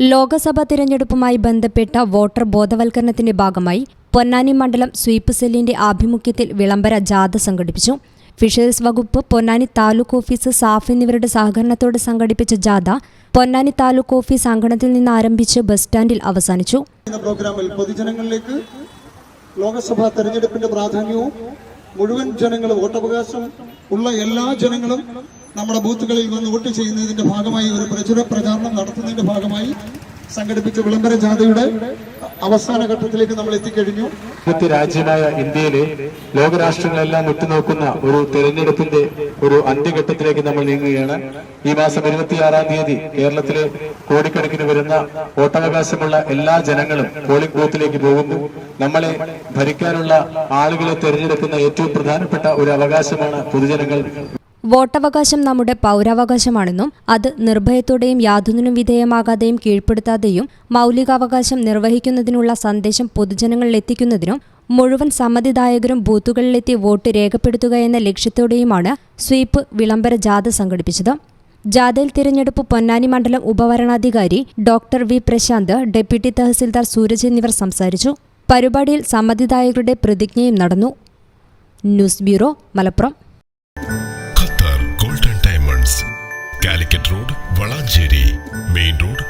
ലോക്സഭാ തിരഞ്ഞെടുപ്പുമായി ബന്ധപ്പെട്ട വോട്ടർ ബോധവൽക്കരണത്തിന്റെ ഭാഗമായി പൊന്നാനി മണ്ഡലം സ്വീപ്പ് സെല്ലിന്റെ ആഭിമുഖ്യത്തിൽ വിളംബര ജാഥ സംഘടിപ്പിച്ചു. ഫിഷറീസ് വകുപ്പ്, പൊന്നാനി താലൂക്ക് ഓഫീസ്, സാഫ് എന്നിവരുടെ സഹകരണത്തോടെ സംഘടിപ്പിച്ച ജാഥ പൊന്നാനി താലൂക്ക് ഓഫീസ് അങ്കണത്തിൽ നിന്ന് ആരംഭിച്ച് ബസ് സ്റ്റാൻഡിൽ അവസാനിച്ചു. പ്രോഗ്രാമിൽ പൊതുജനങ്ങളിലേക്ക് ലോക്സഭാ തെരഞ്ഞെടുപ്പിന്റെ പ്രാധാന്യവും മുഴുവൻ ജനങ്ങളും, വോട്ടവകാശം ഉള്ള എല്ലാ ജനങ്ങളും നമ്മുടെ ബൂത്തുകളിൽ വന്ന് വോട്ട് ചെയ്യുന്നതിന്റെ ഭാഗമായി ഒരു പ്രചാരണം നടത്തുന്നതിന്റെ ഭാഗമായി സംഘടിപ്പിച്ച വിളംബര ജാഥയുടെ അവസാന ഘട്ടത്തിലേക്ക് നമ്മൾ എത്തിക്കഴിഞ്ഞു. രാജ്യമായ ഇന്ത്യയിലെ ലോകരാഷ്ട്രങ്ങളെല്ലാം ഉറ്റുനോക്കുന്ന ഒരു തെരഞ്ഞെടുപ്പിന്റെ ഒരു അന്ത്യഘട്ടത്തിലേക്ക് നമ്മൾ നീങ്ങുകയാണ്. ഈ മാസം 26-ാം തീയതി കേരളത്തിലെ കോടിക്കണക്കിന് വരുന്ന വോട്ടവകാശമുള്ള എല്ലാ ജനങ്ങളും പോളിംഗ് ബൂത്തിലേക്ക് പോകുന്നു. നമ്മളെ ഭരിക്കാനുള്ള ആളുകളെ തെരഞ്ഞെടുക്കുന്ന ഏറ്റവും പ്രധാനപ്പെട്ട ഒരു അവകാശമാണ് പൊതുജനങ്ങൾ. വോട്ടവകാശം നമ്മുടെ പൗരാവകാശമാണെന്നും അത് നിർഭയത്തോടെയും യാതൊന്നിനും വിധേയമാകാതെയും കീഴ്പ്പെടുത്താതെയും മൗലികാവകാശം നിർവഹിക്കുന്നതിനുള്ള സന്ദേശം പൊതുജനങ്ങളിൽ എത്തിക്കുന്നതിനും മുഴുവൻ സമ്മതിദായകരും ബൂത്തുകളിലെത്തി വോട്ട് രേഖപ്പെടുത്തുക എന്ന ലക്ഷ്യത്തോടെയുമാണ് സ്വീപ്പ് വിളംബര ജാഥ സംഘടിപ്പിച്ചത്. ജാഥയിൽ തിരഞ്ഞെടുപ്പ് പൊന്നാനി മണ്ഡലം ഉപവരണാധികാരി doctor V Prashanth, deputy tahsildar Suraj എന്നിവർ സംസാരിച്ചു. പരിപാടിയിൽ സമ്മതിദായകരുടെ പ്രതിജ്ഞയും നടന്നു. News bureau, Malappuram. Calicut road, Valanchery main road,